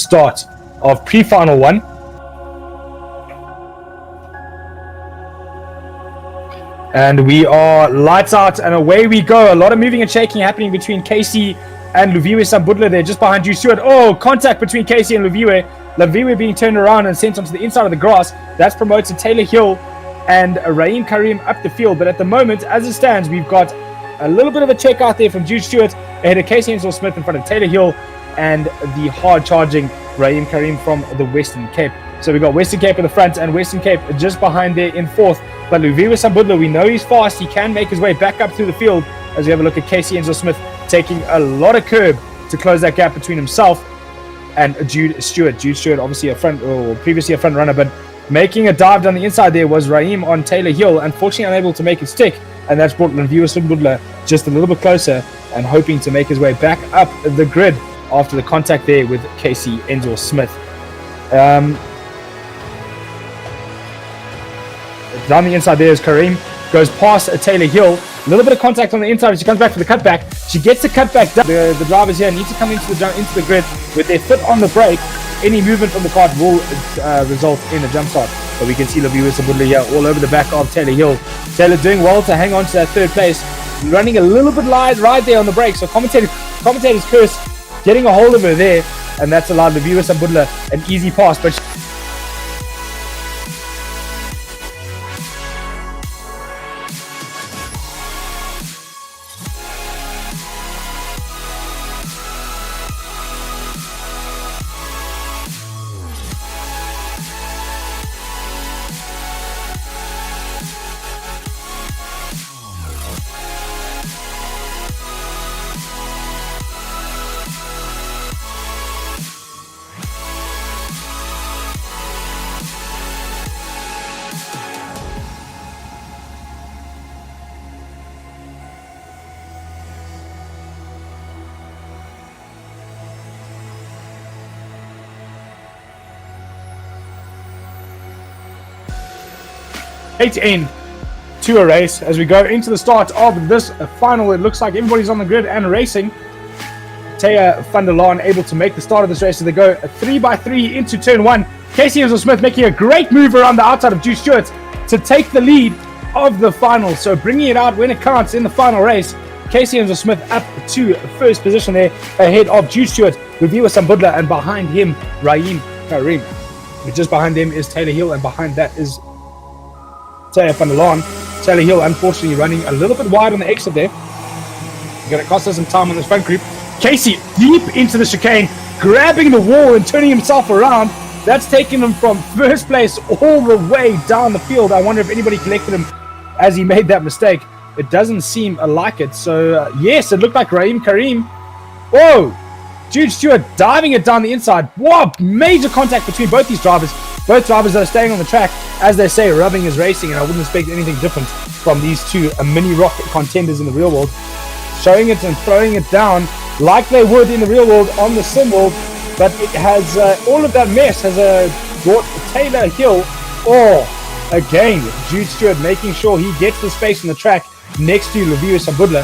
start of pre-final one. And we are lights out and away we go. A lot of moving and shaking happening between Casey and Luviwe Sambudla there, just behind Jude Stuart. Oh, contact between Casey and Luviwe. Luviwe being turned around and sent onto the inside of the grass. That's promoted Taylor Hill and Rayan Karriem up the field. But at the moment, as it stands, we've got a little bit of a check out there from Jude Stuart ahead of Casey Ensor-Smith in front of Taylor Hill and the hard-charging Rayan Karriem from the Western Cape. So we've got Western Cape in the front and Western Cape just behind there in fourth. But Luviwe Sambudla, we know he's fast. He can make his way back up through the field as we have a look at Casey Ensor-Smith taking a lot of curb to close that gap between himself and Jude Stuart. Jude Stuart, obviously previously a front runner, but making a dive down the inside there was Rayan on Taylor Hill. Unfortunately unable to make it stick, and that's brought Luviwe Sambudla just a little bit closer and hoping to make his way back up the grid after the contact there with Casey Ensor-Smith. Down the inside there is Karriem, goes past Taylor Hill. A little bit of contact on the inside as she comes back for the cutback. She gets the cutback down. The drivers here need to come into the grid with their foot on the brake. Any movement from the cart will result in a jump start. But we can see Luviwe Sambudla here all over the back of Taylor Hill. Taylor doing well to hang on to that third place. Running a little bit right there on the brake. So commentator's curse getting a hold of her there. And that's allowed Luviwe Sambudla an easy pass. But 8 in to a race as we go into the start of this final. It looks like everybody's on the grid and racing. Taya van der Laan able to make the start of this race, so they go 3x3 into turn 1. Casey Ensor-Smith making a great move around the outside of Jude Stuart to take the lead of the final, so bringing it out when it counts in the final race. Casey Ensor-Smith up to first position there ahead of Jude Stuart, Luviwe Sambudla, and behind him Rayan Karriem. Just behind them is Taylor Hill, and behind that is Taya van der Laan. Taylor Hill unfortunately running a little bit wide on the exit there. Going to cost us some time on this front group. Casey deep into the chicane, grabbing the wall and turning himself around. That's taken him from first place all the way down the field. I wonder if anybody collected him as he made that mistake. It doesn't seem like it. So yes, it looked like Rayan Karriem. Whoa! Jude Stuart diving it down the inside. Whoa! Major contact between both these drivers. Both drivers are staying on the track. As they say, rubbing is racing, and I wouldn't expect anything different from these two mini rock contenders in the real world. Showing it and throwing it down like they would in the real world on the sim world. But it has, all of that mess has brought Taylor Hill. Oh, again, Jude Stuart making sure he gets the space on the track next to Luviwe Sambudla.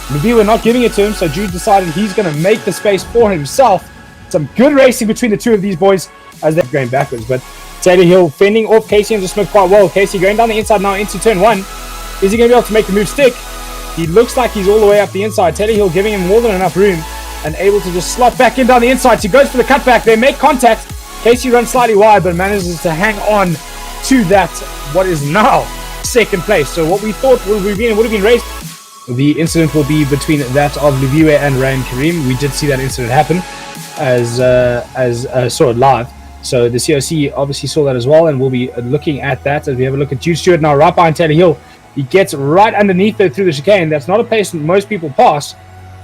Luviwe not giving it to him, so Jude decided he's going to make the space for himself. Some good racing between the two of these boys as they're going backwards. But Taylor Hill fending off Casey Ensor-Smith quite well. Casey going down the inside now into turn 1. Is he going to be able to make the move stick? He looks like he's all the way up the inside. Taylor Hill giving him more than enough room and able to just slot back in down the inside. He goes for the cutback. They make contact. Casey runs slightly wide but manages to hang on to that, what is now second place. So what we thought would have been raced. The incident will be between that of Luviwe and Rayan Karriem. We did see that incident happen as saw it live. So the COC obviously saw that as well, and we'll be looking at that as we have a look at Jude Stuart now right behind Taylor Hill. He gets right underneath there through the chicane. That's not a place that most people pass,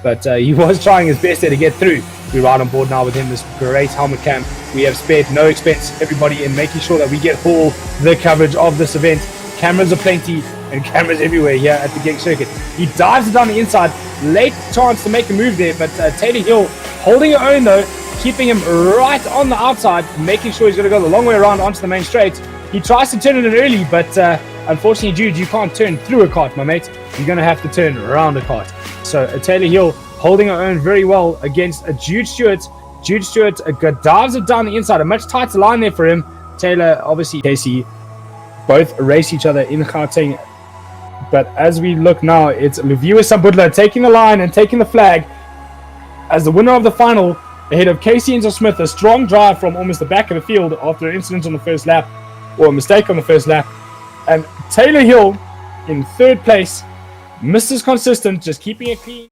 but he was trying his best there to get through. We're right on board now with him, this great helmet cam. We have spared no expense, everybody, in making sure that we get all the coverage of this event. Cameras are plenty and cameras everywhere here at the Genk circuit. He dives it down the inside. Late chance to make a move there, but Taylor Hill holding her own though, keeping him right on the outside, making sure he's going to go the long way around onto the main straight. He tries to turn it in early, but unfortunately, Jude, you can't turn through a cart, my mate. You're going to have to turn around a cart. So Taylor Hill holding her own very well against Jude Stuart Jude Stuart dives it down the inside. A much tighter line there for him. Taylor, obviously, Casey, both race each other in Karting. But as we look now, it's Luviwe Sambudla taking the line and taking the flag as the winner of the final, ahead of Casey Ensor-Smith. A strong drive from almost the back of the field after an incident on the first lap, or a mistake on the first lap. And Taylor Hill in third place, Mr. Consistent, just keeping it clean.